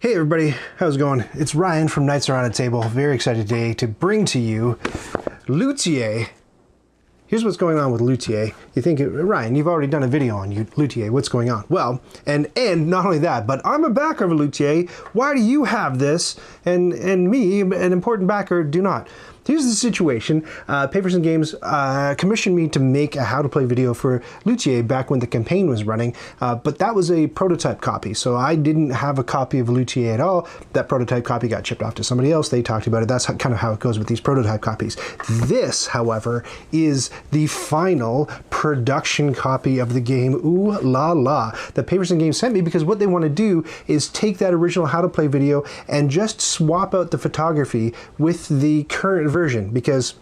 Hey everybody, how's it going? It's Ryan from Knights Around a Table. Very excited today to bring to you Luthier. Here's what's going on with Luthier. You think, Ryan, you've already done a video on Luthier. What's going on? Well, and not only that, but I'm a backer of Luthier. Why do you have this and me, an important backer, do not? Here's the situation. Papers and Games commissioned me to make a how-to-play video for Luthier back when the campaign was running, but that was a prototype copy, so I didn't have a copy of Luthier at all. That prototype copy got shipped off to somebody else. They talked about it. That's kind of how it goes with these prototype copies. This, however, is the final production copy of the game. Ooh la la. That Papers and Games sent me because what they want to do is take that original how-to-play video and just swap out the photography with the current version, because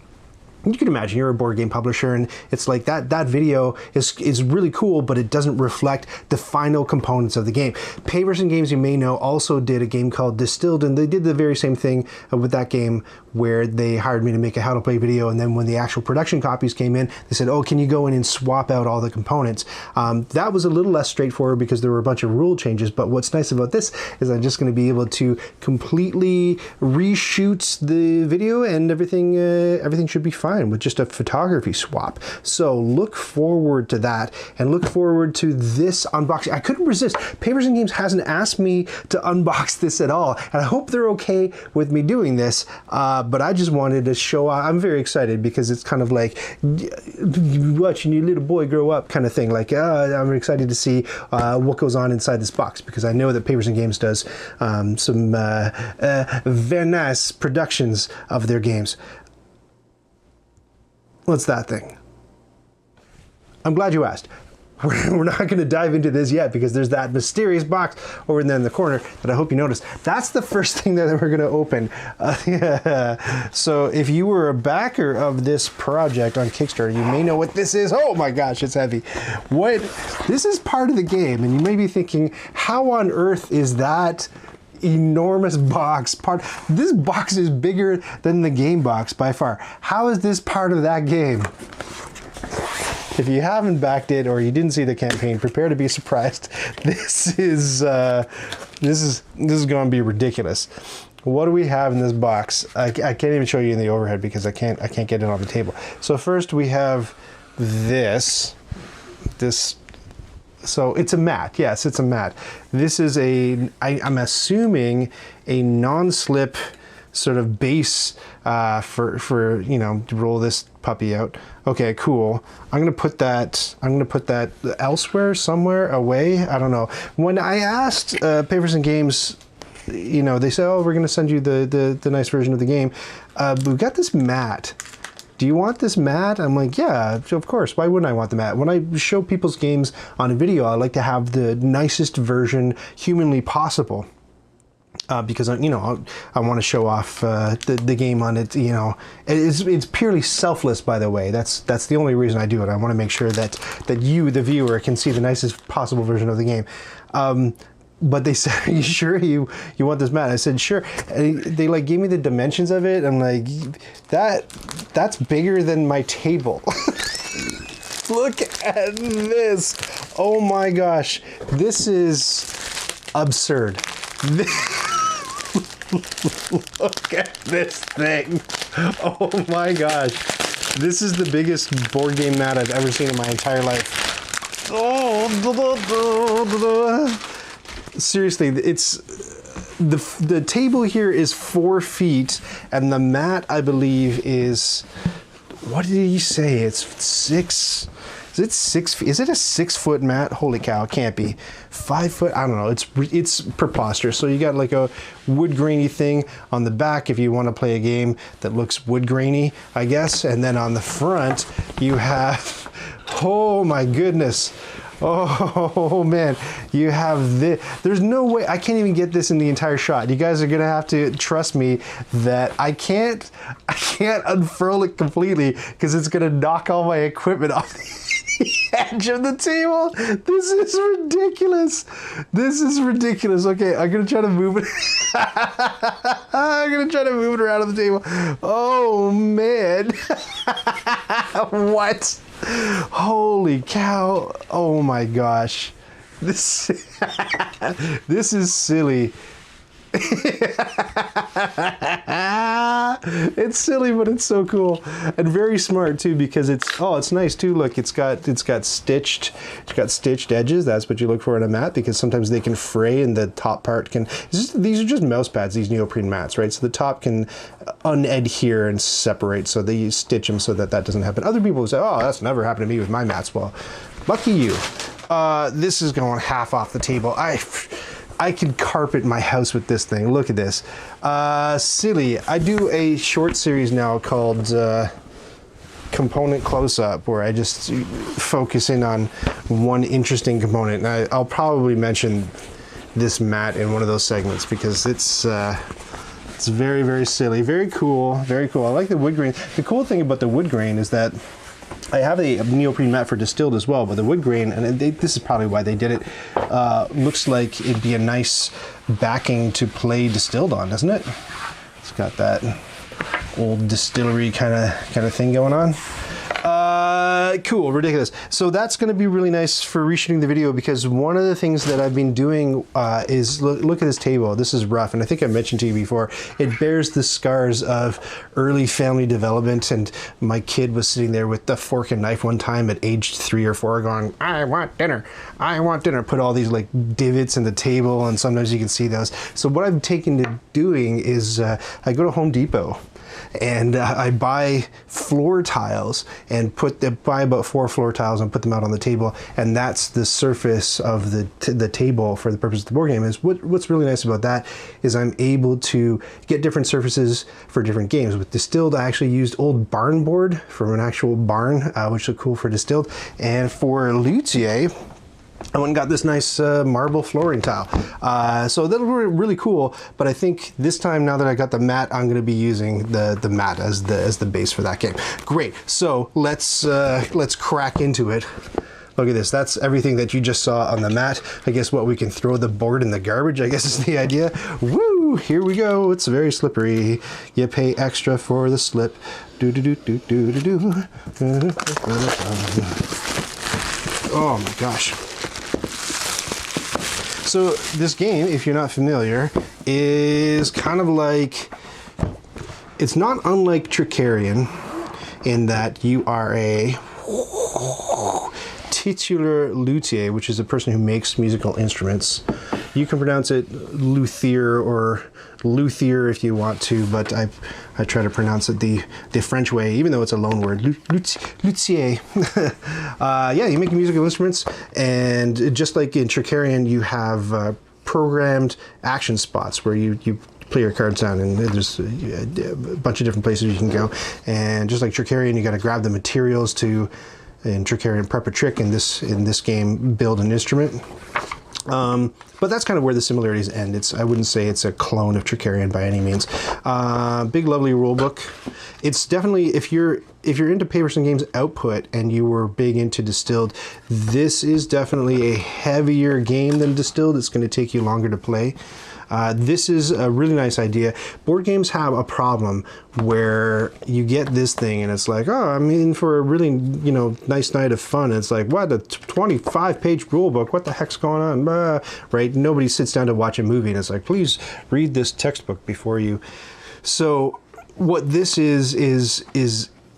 you can imagine you're a board game publisher and it's like that video is really cool, but it doesn't reflect the final components of the game. Papers and Games, you may know, also did a game called Distilled, and they did the very same thing with that game, where they hired me to make a how to play video, and then when the actual production copies came in, they said, oh, can you go in and swap out all the components? That was a little less straightforward because there were a bunch of rule changes, but what's nice about this is I'm just going to be able to completely reshoot the video, and everything should be fine with just a photography swap. So look forward to that, and look forward to this unboxing. I couldn't resist. Papers and Games hasn't asked me to unbox this at all, and I hope they're okay with me doing this, but I just wanted to show off. I'm very excited because it's kind of like watching your little boy grow up kind of thing. Like, I'm excited to see what goes on inside this box, because I know that Papers and Games does some very nice productions of their games. What's that thing? I'm glad you asked. We're not going to dive into this yet because there's that mysterious box over there in the corner that I hope you noticed. That's the first thing that we're going to open. So if you were a backer of this project on Kickstarter, you may know what this is. Oh my gosh, it's heavy. This is part of the game, and you may be thinking, how on earth is that enormous box This box is bigger than the game box by far. How is this part of that game? If you haven't backed it or you didn't see the campaign, prepare to be surprised. This is going to be ridiculous. What do we have in this box? I can't even show you in the overhead because I can't get it on the table. So first we have this. So it's a mat. Yes, it's a mat. This is I'm assuming a non-slip sort of base for you know, to roll this puppy out. Okay, cool. I'm gonna put that elsewhere, somewhere away. I don't know. When I asked Papers and Games, you know, they said, oh, we're gonna send you the nice version of the game. We've got this mat. Do you want this mat? I'm like, yeah, of course. Why wouldn't I want the mat? When I show people's games on a video, I like to have the nicest version humanly possible. Because you know, I want to show off the game on it. You know, it's purely selfless, by the way. That's the only reason I do it. I want to make sure that you, the viewer, can see the nicest possible version of the game. But they said, are you sure you want this mat? I said, sure. And they like gave me the dimensions of it. I'm like, that's bigger than my table. Look at this. Oh my gosh. This is absurd. Look at this thing. Oh my gosh. This is the biggest board game mat I've ever seen in my entire life. Oh, seriously, it's the table here is 4 feet, and the mat, I believe, is, what did he say? It's 6. Is it 6 feet? Is it a 6 foot mat? Holy cow, it can't be. 5 foot? I don't know. It's preposterous. So you got like a wood grainy thing on the back if you want to play a game that looks wood grainy, I guess. And then on the front, you have, oh my goodness. Oh man, you have this. There's no way, I can't even get this in the entire shot. You guys are gonna have to trust me that I can't unfurl it completely because it's gonna knock all my equipment off the edge of the table. This is ridiculous. This is ridiculous. Okay, I'm gonna try to move it. I'm gonna try to move it around on the table. Oh man. What? Holy cow. Oh my gosh. This is silly. It's silly, but it's so cool and very smart too, because it's nice too. Look, it's got stitched edges. That's what you look for in a mat, because sometimes they can fray and the top part can. These are just mouse pads, these neoprene mats, right? So the top can unadhere and separate, so they stitch them so that doesn't happen. Other people will say, oh, that's never happened to me with my mats. Well, lucky you. This is going half off the table. I can carpet my house with this thing. Look at this. Silly. I do a short series now called Component Close-Up, where I just focus in on one interesting component. And I'll probably mention this mat in one of those segments, because it's very, very silly. Very cool. Very cool. I like the wood grain. The cool thing about the wood grain is that I have a neoprene mat for distilled as well, but the wood grain, and this is probably why they did it, looks like it'd be a nice backing to play distilled on, doesn't it? It's got that old distillery kind of thing going on. Cool, ridiculous. So that's going to be really nice for reshooting the video, because one of the things that I've been doing is look at this table. This is rough, and I think I mentioned to you before, it bears the scars of early family development, and my kid was sitting there with the fork and knife one time at age 3 or 4 going, I want dinner, I want dinner. Put all these like divots in the table, and sometimes you can see those. So what I've taken to doing is I go to Home Depot, and I buy floor tiles and buy about 4 floor tiles and put them out on the table, and that's the surface of the table for the purpose of the board game. Is what's really nice about that is I'm able to get different surfaces for different games. With distilled, I actually used old barn board from an actual barn, which looked cool for distilled, and for Luthier, I went and got this nice marble flooring tile. So that'll be really cool, but I think this time, now that I got the mat, I'm gonna be using the mat as the base for that game. Great, so let's crack into it. Look at this, that's everything that you just saw on the mat. I guess what we can throw the board in the garbage, I guess is the idea. Woo, here we go, it's very slippery. You pay extra for the slip. Do do do do do do do. Oh my gosh. So this game, if you're not familiar, is kind of like, it's not unlike Trickerion in that you are a titular luthier, which is a person who makes musical instruments. You can pronounce it Luthier or Luthier if you want to, but I try to pronounce it the French way, even though it's a loan word. Luthier. Yeah, you make musical instruments, and just like in Trickerion, you have programmed action spots where you play your cards down, and there's a bunch of different places you can go. And just like Trickerion, you got to grab the materials to, in Trickerion, prep a trick. In this game, build an instrument. But that's kind of where the similarities end. I wouldn't say it's a clone of Trickerion by any means. Big lovely rule book. It's definitely, if you're into Paperson Games output and you were big into Distilled, this is definitely a heavier game than Distilled. It's going to take you longer to play. This is a really nice idea. Board games have a problem where you get this thing and it's like, oh, I'm in for a really, nice night of fun. And it's like, what, a 25-page rule book? What the heck's going on? Right? Nobody sits down to watch a movie and it's like, please read this textbook before you. So what this is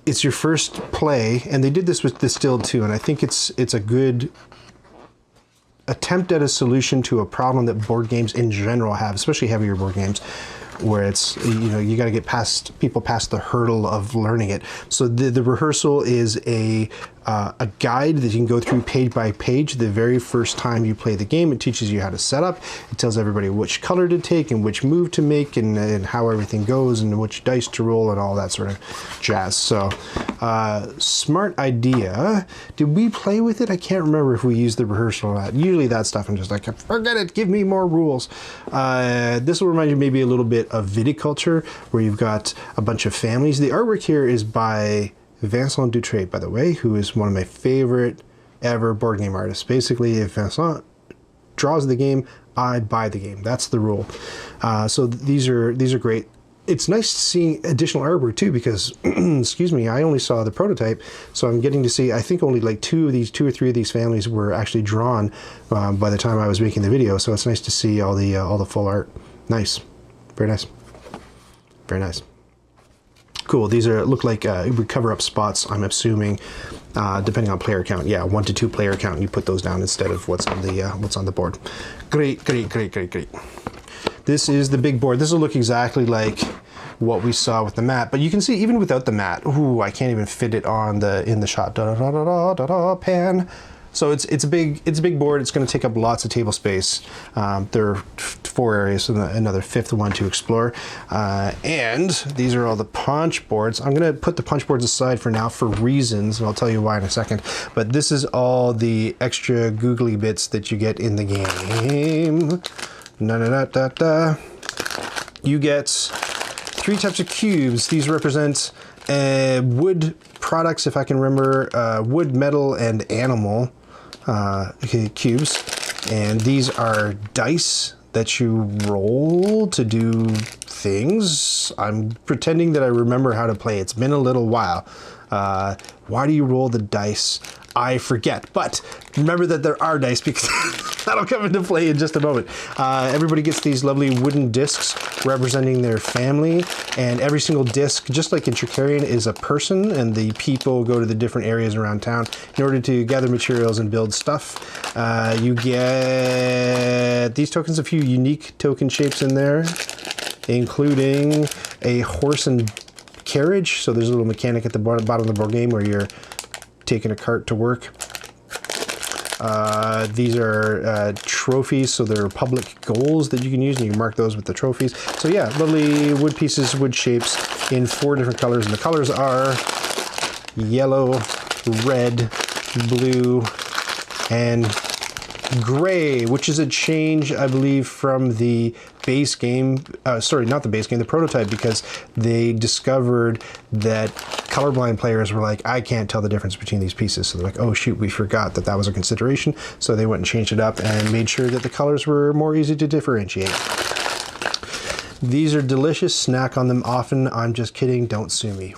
it's your first play, and they did this with Distilled too, and I think it's a good attempt at a solution to a problem that board games in general have, especially heavier board games, where it's, you got to get people past the hurdle of learning it. So the rehearsal is a guide that you can go through page by page the very first time you play the game. It teaches you how to set up. It tells everybody which color to take and which move to make, and how everything goes, and which dice to roll, and all that sort of jazz. So smart idea. Did we play with it? I can't remember if we used the rehearsal or not. Usually that stuff I'm just like, forget it, give me more rules. This will remind you maybe a little bit of Viticulture, where you've got a bunch of families. The artwork here is by Vincent Dutrait, by the way, who is one of my favorite ever board game artists. Basically, if Vincent draws the game, I buy the game. That's the rule. So these are great. It's nice seeing additional artwork too, because excuse me, I only saw the prototype, so I'm getting to see, I think only like two or three of these families were actually drawn by the time I was making the video. So it's nice to see all the full art. Nice. Very nice. Very nice. Cool. These are look like it would cover up spots, I'm assuming, depending on player count. Yeah, 1 to 2 player count. You put those down instead of what's on the board. Great, great, great, great, great. This is the big board. This will look exactly like what we saw with the mat, but you can see even without the mat. Ooh, I can't even fit it on in the shot. Da da da da da da pan. So it's a big board. It's going to take up lots of table space. There are 4 areas and another 5th one to explore. And these are all the punch boards. I'm going to put the punch boards aside for now for reasons, and I'll tell you why in a second. But this is all the extra googly bits that you get in the game. You get 3 types of cubes. These represent wood products, if I can remember, wood, metal, and animal cubes. And these are dice that you roll to do things. I'm pretending that I remember how to play. It's been a little while. Why do you roll the dice? I forget, but remember that there are dice because that'll come into play in just a moment. Everybody gets these lovely wooden discs representing their family, and every single disc, just like in Tricarion, is a person, and the people go to the different areas around town in order to gather materials and build stuff. You get these tokens, a few unique token shapes in there, including a horse and carriage. So there's a little mechanic at the bottom of the board game where you're taking a cart to work. These are trophies, so they're public goals that you can use, and you can mark those with the trophies. So yeah, lovely wood pieces, wood shapes in 4 different colors, and the colors are yellow, red, blue, and gray, which is a change, I believe, from the base game. Sorry, not the base game, the prototype, because they discovered that colorblind players were like, I can't tell the difference between these pieces. So they're like, oh shoot, we forgot that that was a consideration. So they went and changed it up and made sure that the colors were more easy to differentiate. These are delicious. Snack on them often. I'm just kidding. Don't sue me.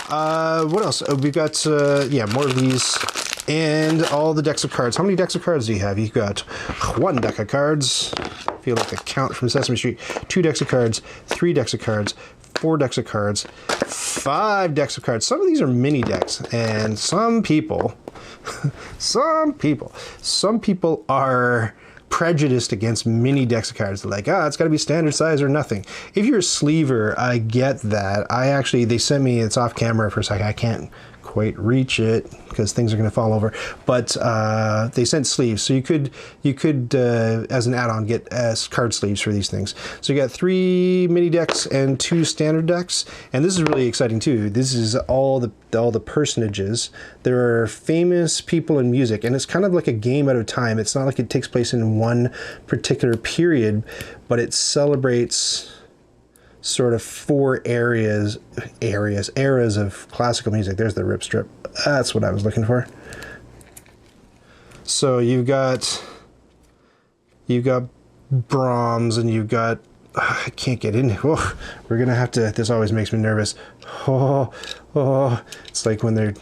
What else? We've got, yeah, more of these. And all the decks of cards. How many decks of cards do you have? You've got 1 deck of cards. I feel like a count from Sesame Street. 2 decks of cards, 3 decks of cards, 4 decks of cards, 5 decks of cards. Some of these are mini decks, and some people are prejudiced against mini decks of cards. They're like, it's got to be standard size or nothing. If you're a sleever, I get that. They sent me, it's off camera for a second. I can't quite reach it because things are going to fall over, but they sent sleeves, so you could as an add-on get card sleeves for these things. So you got 3 mini decks and 2 standard decks, and this is really exciting too. This is all the personages. There are famous people in music, and it's kind of like a game at a time. It's not like it takes place in one particular period, but it celebrates sort of 4 eras of classical music. There's the rip strip. That's what I was looking for. So you've got Brahms, and you've got I can't get in. Oh, we're gonna have to. This always makes me nervous. Oh, it's like when they're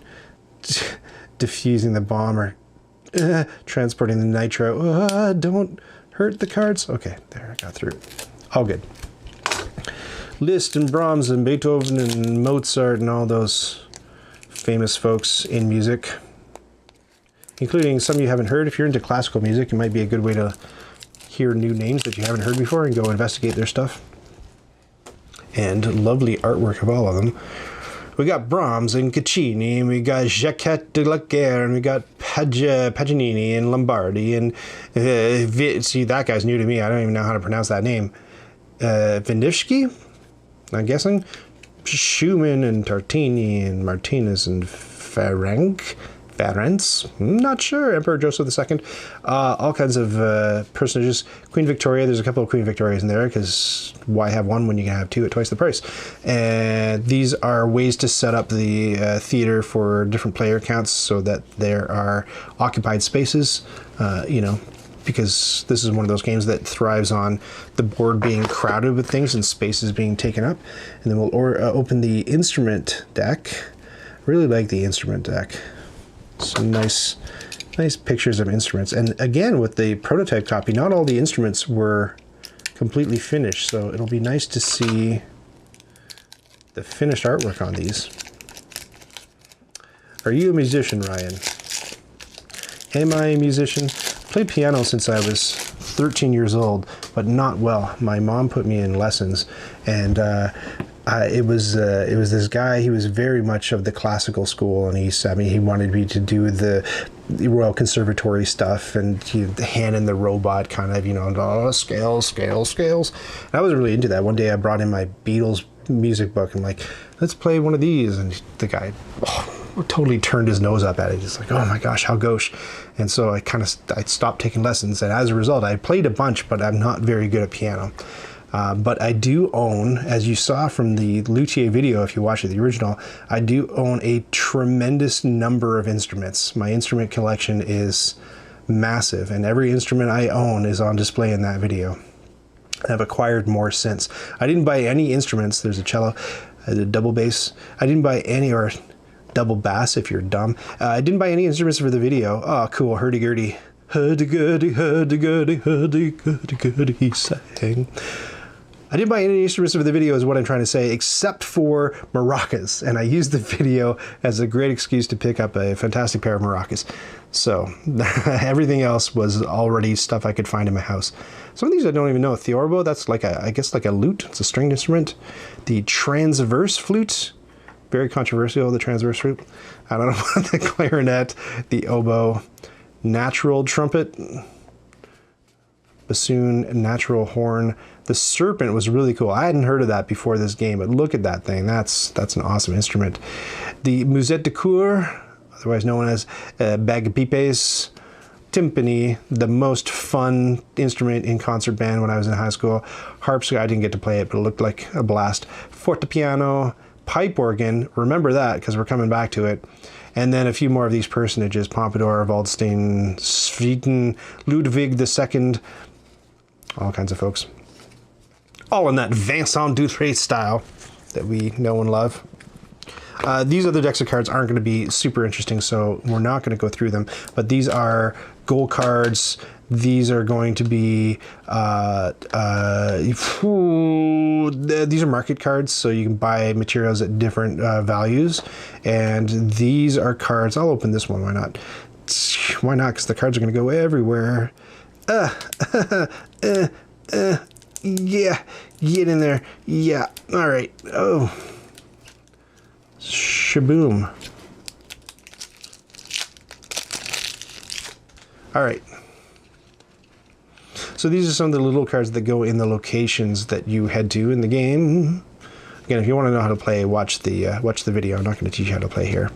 diffusing the bomb or transporting the nitro. Don't hurt the cards. Okay, there, I got through. All good. Liszt and Brahms and Beethoven and Mozart and all those famous folks in music, including some you haven't heard. If you're into classical music, it might be a good way to hear new names that you haven't heard before and go investigate their stuff. And lovely artwork of all of them. We got Brahms and Caccini, and we got Jacquet de la Guerre, and we got Paganini and Lombardi, and see, that guy's new to me. I don't even know how to pronounce that name. Vindischki, I'm guessing. Schumann and Tartini and Martinez and Ferenc. Not sure. Emperor Joseph II. All kinds of personages. Queen Victoria. There's a couple of Queen Victorias in there because why have one when you can have 2 at twice the price? And these are ways to set up the theater for different player counts so that there are occupied spaces. Because this is one of those games that thrives on the board being crowded with things and spaces being taken up. And then we'll open the instrument deck. Really like the instrument deck. Some nice pictures of instruments. And again, with the prototype copy, not all the instruments were completely finished, so it'll be nice to see the finished artwork on these. Are you a musician, Ryan? Am I a musician? I played piano since I was 13 years old, but not well. My mom put me in lessons, and it was this guy. He was very much of the classical school, and he wanted me to do the Royal Conservatory stuff, and the hand in the robot kind of, scales. And I was really into that. One day I brought in my Beatles music book and like, let's play one of these, and the guy totally turned his nose up at it. He's like, oh my gosh, how gauche. And so I stopped taking lessons, and as a result I played a bunch, but I'm not very good at piano. But I do own, as you saw from the Luthier video, if you watch it, the original, I do own a tremendous number of instruments. My instrument collection is massive, and every instrument I own is on display in that video. I've acquired more since. I didn't buy any instruments. There's a cello, a double bass. I didn't buy any, or double bass if you're dumb. I didn't buy any instruments for the video. Oh, cool, hurdy-gurdy. Hurdy-gurdy, hurdy-gurdy, hurdy-gurdy, he sang. I didn't buy any instruments for the video is what I'm trying to say, except for maracas. And I used the video as a great excuse to pick up a fantastic pair of maracas. So everything else was already stuff I could find in my house. Some of these I don't even know. Theorbo, that's like I guess like a lute. It's a stringed instrument. The transverse flute, very controversial, the transverse flute. I don't know about the clarinet, the oboe, natural trumpet, bassoon, natural horn. The serpent was really cool. I hadn't heard of that before this game, but look at that thing. That's an awesome instrument. The musette de cour, otherwise known as bagpipes, timpani, the most fun instrument in concert band when I was in high school. Harps, I didn't get to play it, but it looked like a blast. Fortepiano, pipe organ, remember that because we're coming back to it. And then a few more of these personages, Pompadour, Waldstein, Swieten, Ludwig II, all kinds of folks. All in that Vincent Dutray style that we know and love. These other decks of cards aren't going to be super interesting, so we're not going to go through them. But these are goal cards. These are going to be these are market cards, so you can buy materials at different values. And these are cards. I'll open this one. Why not? Why not? Because the cards are going to go everywhere. Yeah, get in there. Yeah, all right. Oh, shaboom. All right. So these are some of the little cards that go in the locations that you head to in the game. Again, if you want to know how to play, watch the video. I'm not going to teach you how to play here.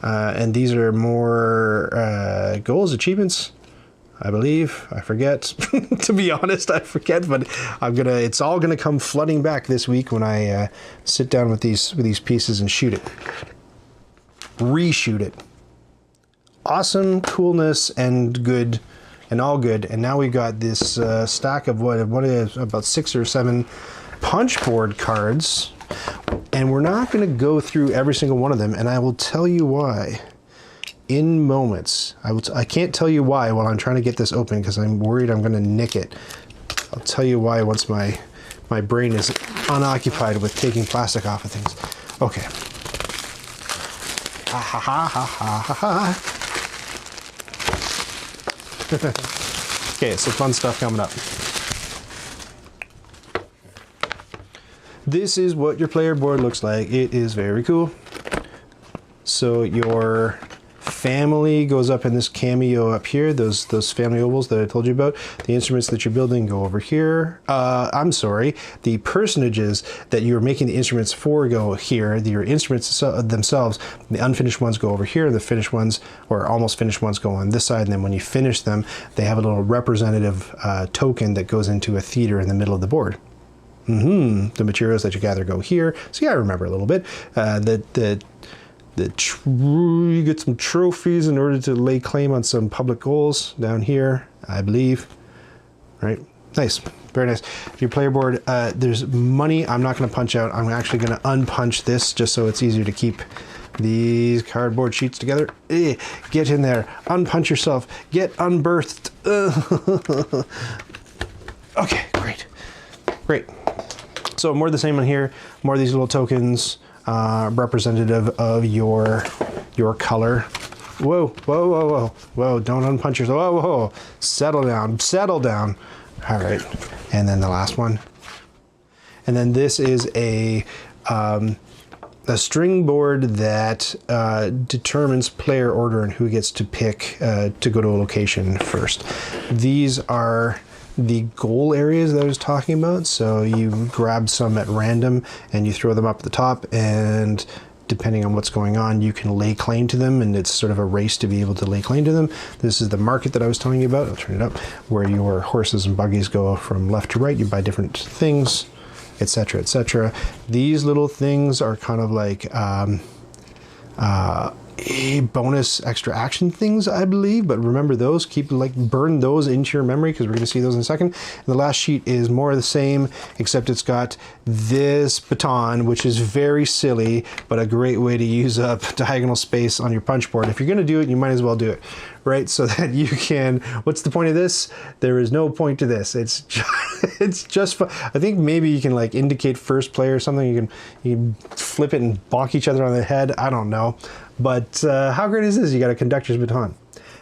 And these are more goals, achievements, I believe. I forget. To be honest, I forget, but it's all gonna come flooding back this week when I sit down with these pieces and shoot it. Reshoot it. Awesome, coolness, and good, and all good. And now we've got this stack of what is about 6 or 7 punch board cards. And we're not going to go through every single one of them, and I will tell you why in moments. I can't tell you why while I'm trying to get this open because I'm worried I'm going to nick it. I'll tell you why once my brain is unoccupied with taking plastic off of things. Okay. Ha ha ha ha ha ha. Okay, so fun stuff coming up. This is what your player board looks like. It is very cool. So your family goes up in this cameo up here, those family ovals that I told you about. The instruments that you're building go over here. I'm sorry, the personages that you're making the instruments for go here. Your instruments themselves, the unfinished ones go over here, the finished ones, or almost finished ones, go on this side, and then when you finish them, they have a little representative token that goes into a theater in the middle of the board. The materials that you gather go here. So yeah, I remember a little bit. You get some trophies in order to lay claim on some public goals down here, I believe. Right? Nice. Very nice. Your player board, there's money I'm not going to punch out. I'm actually going to unpunch this just so it's easier to keep these cardboard sheets together. Get in there, unpunch yourself, get unbirthed. Okay, great. So more of the same on here, more of these little tokens, representative of your color. Whoa, don't unpunch yourself. Whoa, settle down. All right, and then the last one. And then this is a string board that determines player order and who gets to pick to go to a location first. These are the goal areas that I was talking about. So you grab some at random and you throw them up at the top, and depending on what's going on, you can lay claim to them, and it's sort of a race to be able to lay claim to them. This is the market that I was telling you about. I'll turn it up, where your horses and buggies go from left to right. You buy different things, etc., etc. These little things are kind of like bonus extra action things, I believe, but remember those, burn those into your memory, because we're going to see those in a second. And the last sheet is more of the same, except it's got this baton, which is very silly, but a great way to use up diagonal space on your punch board. If you're going to do it, you might as well do it, right? So that you can, what's the point of this? There is no point to this. It's just fun. I think maybe you can like indicate first play or something. You can flip it and bonk each other on the head. I don't know. But how great is this? You got a conductor's baton.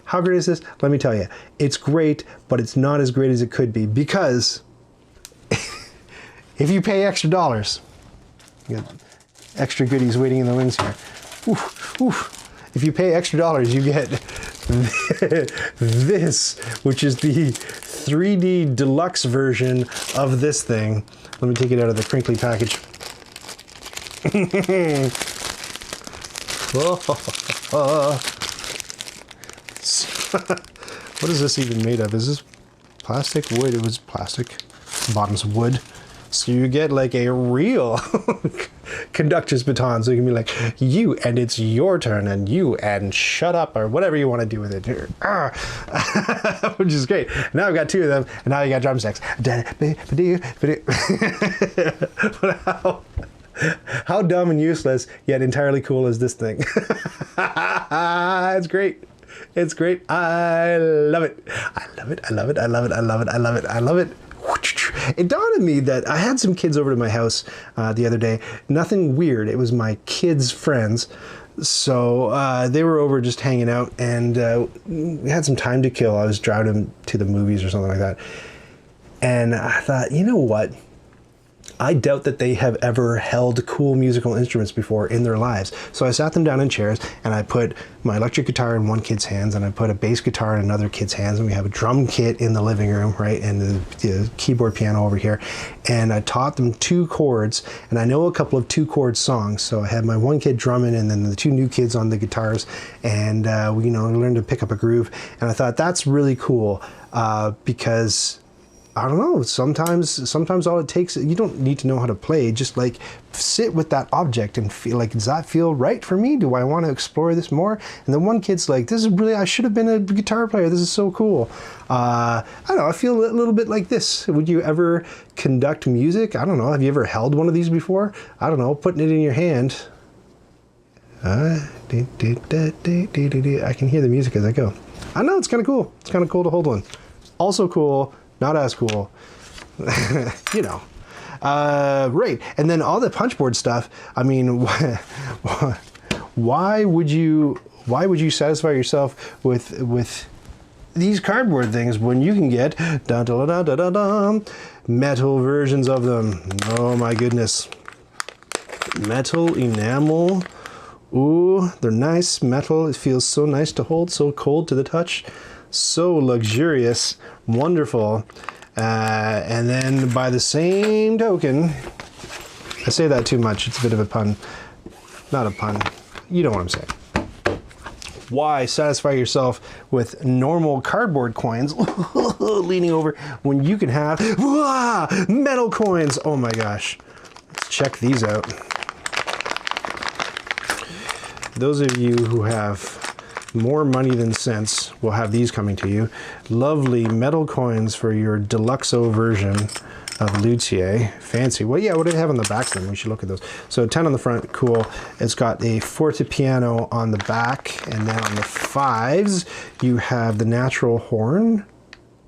How great is this? Let me tell you, it's great, but it's not as great as it could be, because if you pay extra dollars, you got extra goodies waiting in the wings here. If you pay extra dollars, you get this, which is the 3D deluxe version of this thing. Let me take it out of the crinkly package. What is this even made of? Is this plastic? Wood? It was plastic. Bottom's wood. So you get like a real conductor's baton. So you can be like, you, and it's your turn, and you, and shut up, or whatever you want to do with it. Which is great. Now I've got two of them, and now you got drumsticks. How dumb and useless, yet entirely cool is this thing? It's great. It's great. I love it. I love it. I love it. I love it. I love it. I love it. I love it. It dawned on me that I had some kids over to my house the other day. Nothing weird. It was my kids' friends. So they were over just hanging out, and we had some time to kill. I was driving them to the movies or something like that. And I thought, you know what? I doubt that they have ever held cool musical instruments before in their lives. So I sat them down in chairs, and I put my electric guitar in one kid's hands, and I put a bass guitar in another kid's hands, and we have a drum kit in the living room, right, and the keyboard piano over here. And I taught them 2 chords, and I know a couple of 2-chord songs. So I had my one kid drumming, and then the 2 new kids on the guitars, and we, learned to pick up a groove. And I thought that's really cool because I don't know, sometimes all it takes, you don't need to know how to play, just like sit with that object and feel like, does that feel right for me? Do I want to explore this more? And then one kid's like, this is really, I should have been a guitar player. This is so cool. I don't know, I feel a little bit like this. Would you ever conduct music? I don't know. Have you ever held one of these before? I don't know, putting it in your hand. I can hear the music as I go. I know, it's kind of cool. It's kind of cool to hold one. Also cool, not as cool, right. And then all the punchboard stuff. I mean, why would you satisfy yourself with these cardboard things when you can get metal versions of them? Oh my goodness. Metal enamel. Ooh, they're nice metal. It feels so nice to hold, so cold to the touch. So luxurious, wonderful. And then by the same token, I say that too much, it's a bit of a pun. Not a pun, you know what I'm saying. Why satisfy yourself with normal cardboard coins, leaning over, when you can have metal coins? Oh my gosh, let's check these out. Those of you who have more money than sense, we'll have these coming to you. Lovely metal coins for your deluxo version of Luthier. Fancy. Well, yeah, what do they have on the back then? We should look at those. So 10 on the front, cool. It's got a fortepiano on the back, and then on the 5s, you have the natural horn.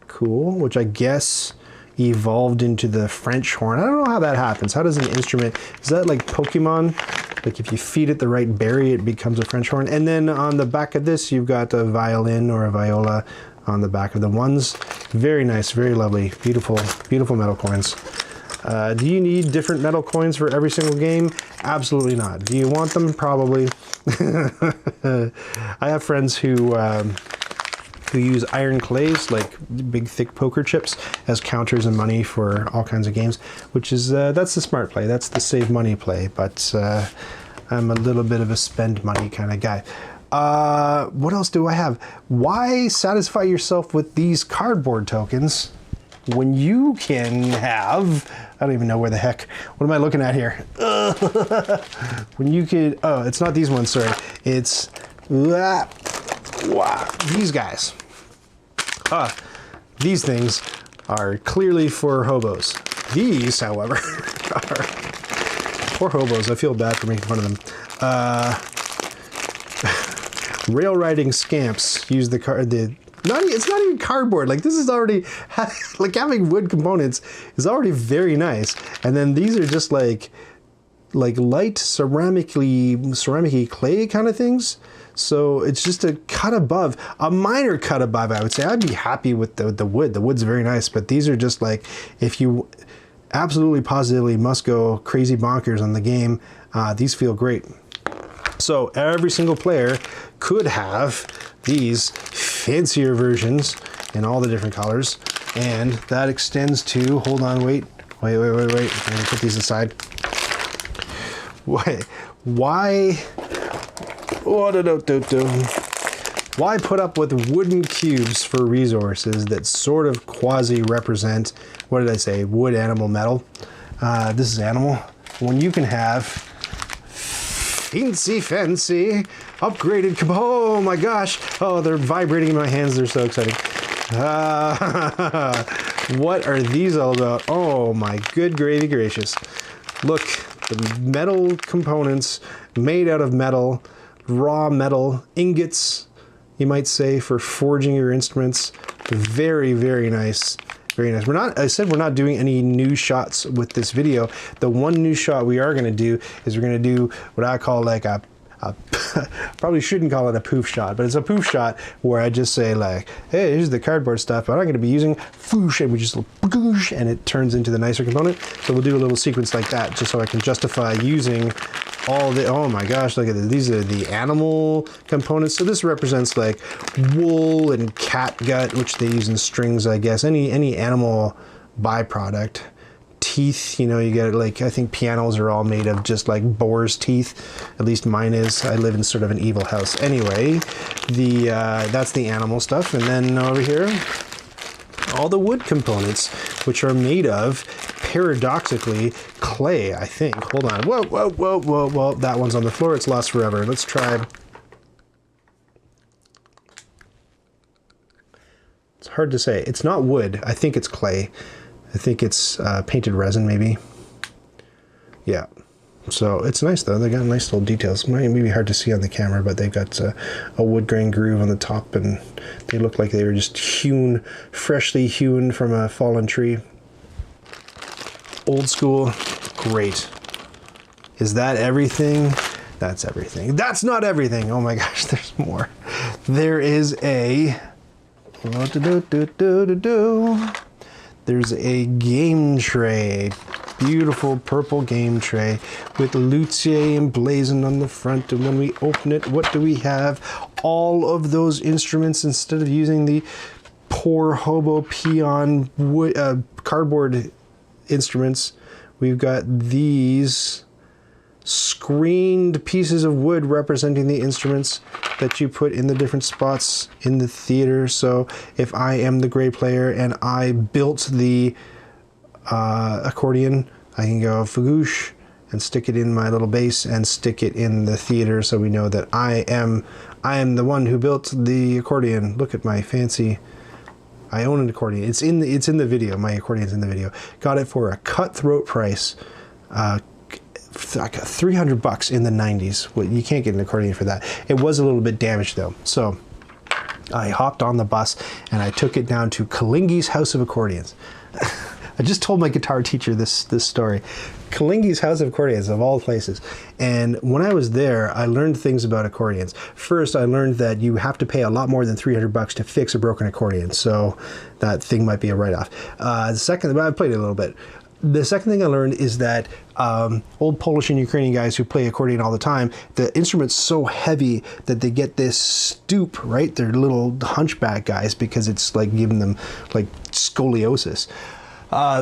Cool, which I guess evolved into the French horn. I don't know how that happens. How does an instrument, is that like Pokemon? Like if you feed it the right berry, it becomes a French horn. And then on the back of this, you've got a violin or a viola on the back of the ones. Very nice, very lovely, beautiful, beautiful metal coins. Do you need different metal coins for every single game? Absolutely not. Do you want them? Probably. I have friends who use iron clays, like big thick poker chips, as counters and money for all kinds of games, which is, that's the smart play. That's the save money play, but I'm a little bit of a spend money kind of guy. What else do I have? Why satisfy yourself with these cardboard tokens when you can have, I don't even know where the heck, what am I looking at here? When you could, oh, it's not these ones, sorry. It's, wow, these guys. These things are clearly for hobos. These, however, are poor hobos. I feel bad for making fun of them. Rail riding scamps use the it's not even cardboard. Like this is already, like having wood components is already very nice. And then these are just like light ceramic-y clay kind of things. So it's just a cut above, a minor cut above, I would say. I'd be happy with the wood. The wood's very nice, but these are just like, if you absolutely positively must go crazy bonkers on the game, these feel great. So every single player could have these fancier versions in all the different colors. And that extends to, hold on, wait. I'm gonna put these aside. Why put up with wooden cubes for resources that sort of quasi represent, what did I say, wood, animal, metal? This is animal. When you can have fancy upgraded, oh my gosh, oh, they're vibrating in my hands, they're so exciting. What are these all about? Oh my good gravy gracious. Look, the metal components made out of metal, raw metal ingots, you might say, for forging your instruments. Very, very nice. Very nice. I said we're not doing any new shots with this video. The one new shot we are going to do is we're going to do what I call like a probably shouldn't call it a poof shot, but it's a poof shot where I just say like, hey, here's the cardboard stuff, but I'm going to be using foosh, and we just boosh, and it turns into the nicer component. So we'll do a little sequence like that just so I can justify using all the, oh my gosh, look at this. These are the animal components. So this represents like wool and cat gut, which they use in strings, I guess. Any animal byproduct. Teeth, you know, you get like, I think pianos are all made of just like boar's teeth. At least mine is. I live in sort of an evil house. Anyway, that's the animal stuff. And then over here, all the wood components, which are made of, paradoxically, clay, I think. Hold on. Whoa. That one's on the floor. It's lost forever. Let's try. It's hard to say. It's not wood. I think it's clay. I think it's painted resin, maybe. Yeah. So it's nice, though. They got nice little details. Might be hard to see on the camera, but they've got a wood grain groove on the top, and they look like they were just freshly hewn from a fallen tree. Old school. Great. Is that everything? That's everything. That's not everything. Oh my gosh, there's more. There is a... There's a game tray, beautiful purple game tray with Luthier emblazoned on the front. And when we open it, what do we have? All of those instruments, instead of using the poor hobo peon wood, cardboard instruments, we've got these screened pieces of wood representing the instruments that you put in the different spots in the theater. So if I am the gray player and I built the accordion, I can go fagoosh, and stick it in my little base and stick it in the theater, so we know that I am the one who built the accordion. Look at my fancy. I own an accordion. It's in the video. My accordion's in the video. Got it for a cutthroat price. Like $300 in the 90s. Well, you can't get an accordion for that. It was a little bit damaged though. So I hopped on the bus and I took it down to Kalingi's House of Accordions. I just told my guitar teacher this story. Kalingi's House of Accordions, of all places. And when I was there, I learned things about accordions. First, I learned that you have to pay a lot more than $300 to fix a broken accordion. So that thing might be a write-off. Second, I played it a little bit. The second thing I learned is that old Polish and Ukrainian guys who play accordion all the time, the instrument's so heavy that they get this stoop, right? They're little hunchback guys because it's like giving them like scoliosis.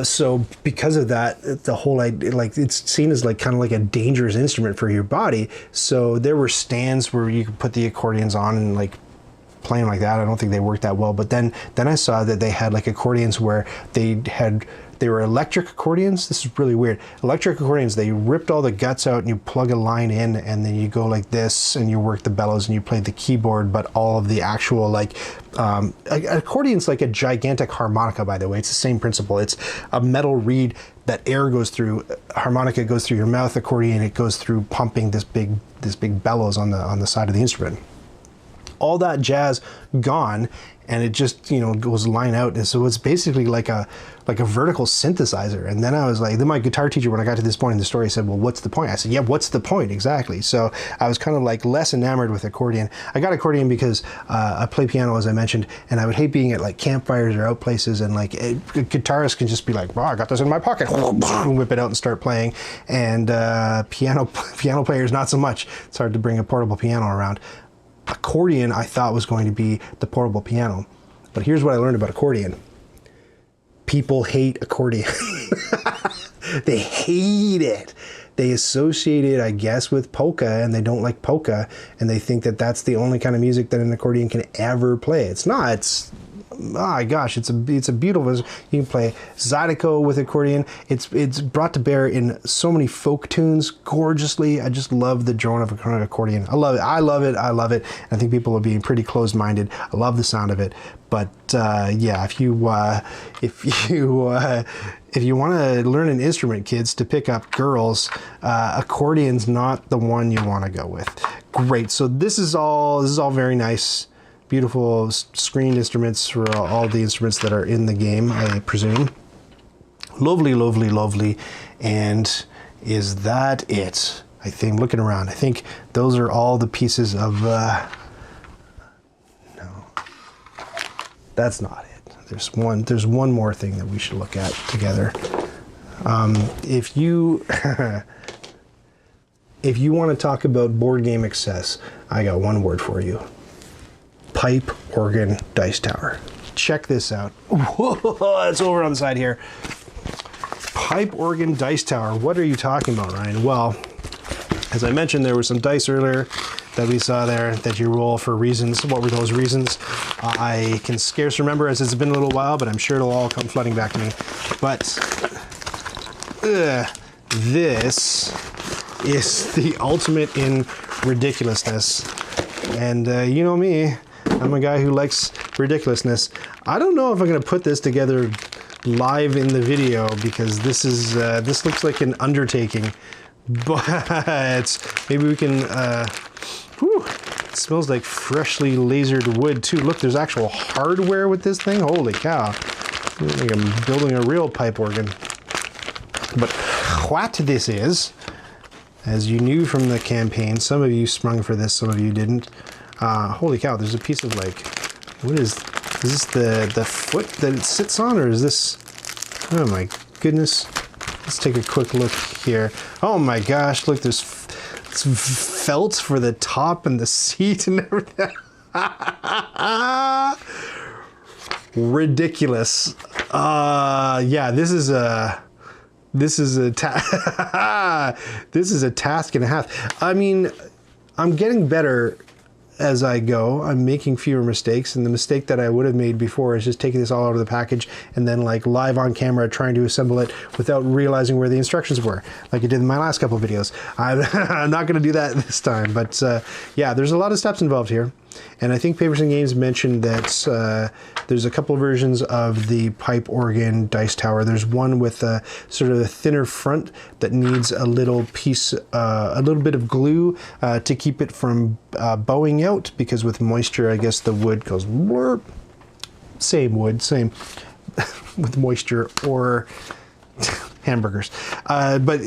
So because of that, the whole like it's seen as like kind of like a dangerous instrument for your body. So there were stands where you could put the accordions on and like playing like that. I don't think they worked that well. But then I saw that they had like accordions where they were electric accordions. This is really weird. Electric accordions, they ripped all the guts out and you plug a line in and then you go like this and you work the bellows and you play the keyboard, but all of the actual like, accordion's like a gigantic harmonica, by the way. It's the same principle. It's a metal reed that air goes through. Harmonica goes through your mouth. Accordion, it goes through pumping this big bellows on the side of the instrument. All that jazz gone, and it just, you know, goes line out. And so it's basically like a vertical synthesizer. And then I was like, then my guitar teacher, when I got to this point in the story, said, well, what's the point? I said, yeah, what's the point? Exactly. So I was kind of like less enamored with accordion. I got accordion because I play piano, as I mentioned, and I would hate being at like campfires or out places, and like a guitarist can just be like, well, I got this in my pocket, and whip it out and start playing. And piano players, not so much. It's hard to bring a portable piano around. Accordion, I thought, was going to be the portable piano. But here's what I learned about accordion. People hate accordion. They hate it. They associate it, I guess, with polka, and they don't like polka, and they think that that's the only kind of music that an accordion can ever play. It's not. It's, oh my gosh, it's a beautiful. You can play zydeco with accordion. It's brought to bear in so many folk tunes gorgeously. I just love the drone of an accordion. I love it. I love it. I love it. I think people are being pretty closed-minded. I love the sound of it. But yeah, if you want to learn an instrument, kids, to pick up girls, accordion's not the one you want to go with. Great. So this is all very nice. Beautiful screened instruments for all the instruments that are in the game, I presume. Lovely, lovely, lovely. And is that it? I think, looking around, I think those are all the pieces of, no, that's not it. There's one more thing that we should look at together. If you, if you want to talk about board game excess, I got one word for you. Pipe organ dice tower. Check this out. Whoa, it's over on the side here. Pipe organ dice tower. What are you talking about, Ryan? Well, as I mentioned, there were some dice earlier that we saw there that you roll for reasons. What were those reasons? I can scarce remember, as it's been a little while, but I'm sure it'll all come flooding back to me. But this is the ultimate in ridiculousness. And you know me, I'm a guy who likes ridiculousness. I don't know if I'm going to put this together live in the video, because this is this looks like an undertaking. But maybe we can. Whew, it smells like freshly lasered wood too. Look, there's actual hardware with this thing. Holy cow! I think I'm building a real pipe organ. But what this is, as you knew from the campaign, some of you sprung for this, some of you didn't. Holy cow, there's a piece of like, what is this the foot that it sits on, or is this, oh my goodness. Let's take a quick look here. Oh my gosh, look, there's felt for the top and the seat and everything. Ridiculous. Yeah, this is a task and a half. I mean, I'm getting better as I go. I'm making fewer mistakes, and the mistake that I would have made before is just taking this all out of the package and then like live on camera trying to assemble it without realizing where the instructions were, like I did in my last couple of videos. I'm not going to do that this time, but yeah, there's a lot of steps involved here. And I think Papers and Games mentioned that there's a couple of versions of the pipe organ dice tower. There's one with a sort of a thinner front that needs a little piece, a little bit of glue to keep it from bowing out, because with moisture, I guess the wood goes blurp. Same wood, same with moisture or hamburgers. But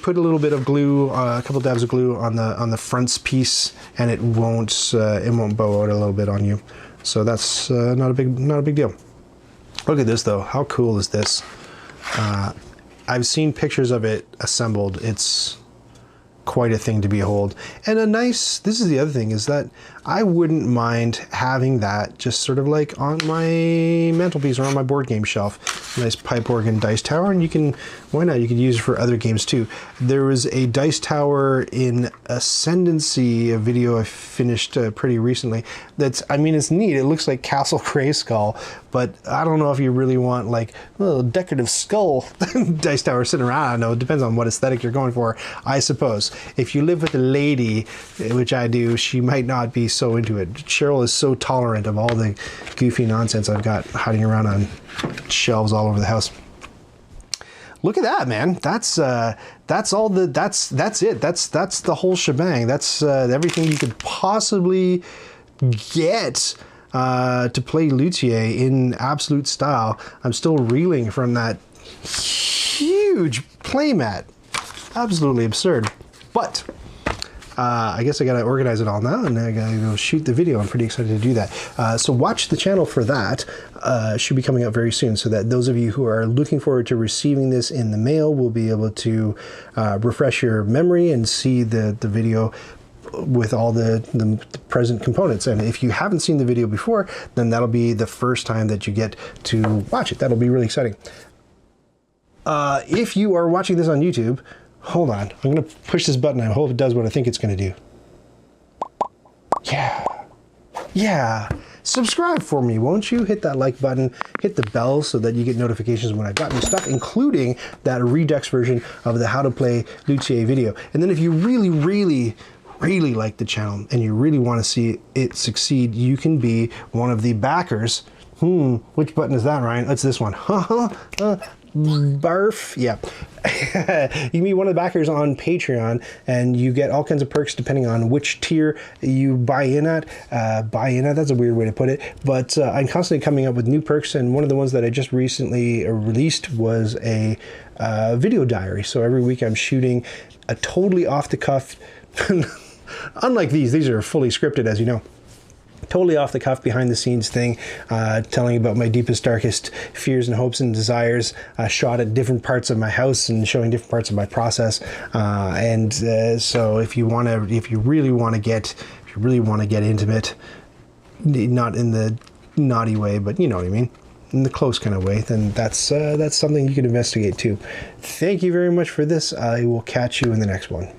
put a little bit of glue, a couple dabs of glue on the fronts piece, and it won't bow out a little bit on you. So that's not a big deal. Look at this though. How cool is this? I've seen pictures of it assembled. It's quite a thing to behold. And this is the other thing, is that I wouldn't mind having that just sort of like on my mantelpiece or on my board game shelf. Nice pipe organ dice tower, and why not? You could use it for other games too. There was a dice tower in Ascendancy, a video I finished pretty recently. I mean, it's neat. It looks like Castle Grayskull, but I don't know if you really want like a little decorative skull dice tower sitting around. I don't know. It depends on what aesthetic you're going for, I suppose. If you live with a lady, which I do, she might not be so into it. Cheryl is so tolerant of all the goofy nonsense I've got hiding around on shelves all over the house. Look at that, man. That's it. That's the whole shebang. That's everything you could possibly get to play Luthier in absolute style. I'm still reeling from that huge playmat. Absolutely absurd. But I guess I gotta organize it all now, and I gotta go shoot the video. I'm pretty excited to do that. So watch the channel for that. Should be coming out very soon, so that those of you who are looking forward to receiving this in the mail will be able to refresh your memory and see the video with all the present components. And if you haven't seen the video before, then that'll be the first time that you get to watch it. That'll be really exciting. If you are watching this on YouTube, hold on, I'm gonna push this button. I hope it does what I think it's gonna do. Yeah. Subscribe for me, won't you? Hit that like button, hit the bell so that you get notifications when I've got new stuff, including that Redux version of the How to Play Luthier video. And then if you really like the channel and you really want to see it succeed, you can be one of the backers. Which button is that, Ryan? It's this one. Barf. Yeah. You can be one of the backers on Patreon, and you get all kinds of perks depending on which tier you buy in at. That's a weird way to put it, but I'm constantly coming up with new perks, and one of the ones that I just recently released was a video diary. So every week I'm shooting a totally off the cuff unlike these are fully scripted, as you know. Totally off the cuff, behind the scenes thing, telling about my deepest, darkest fears and hopes and desires, shot at different parts of my house and showing different parts of my process. So if you really want to get intimate, not in the naughty way, but you know what I mean, in the close kind of way, then that's something you can investigate too. Thank you very much for this. I will catch you in the next one.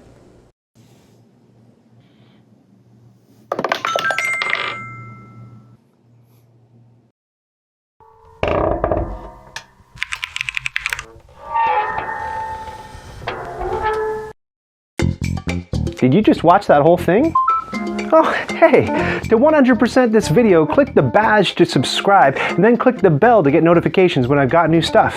Did you just watch that whole thing? Oh, hey, to 100% this video, click the badge to subscribe, and then click the bell to get notifications when I've got new stuff.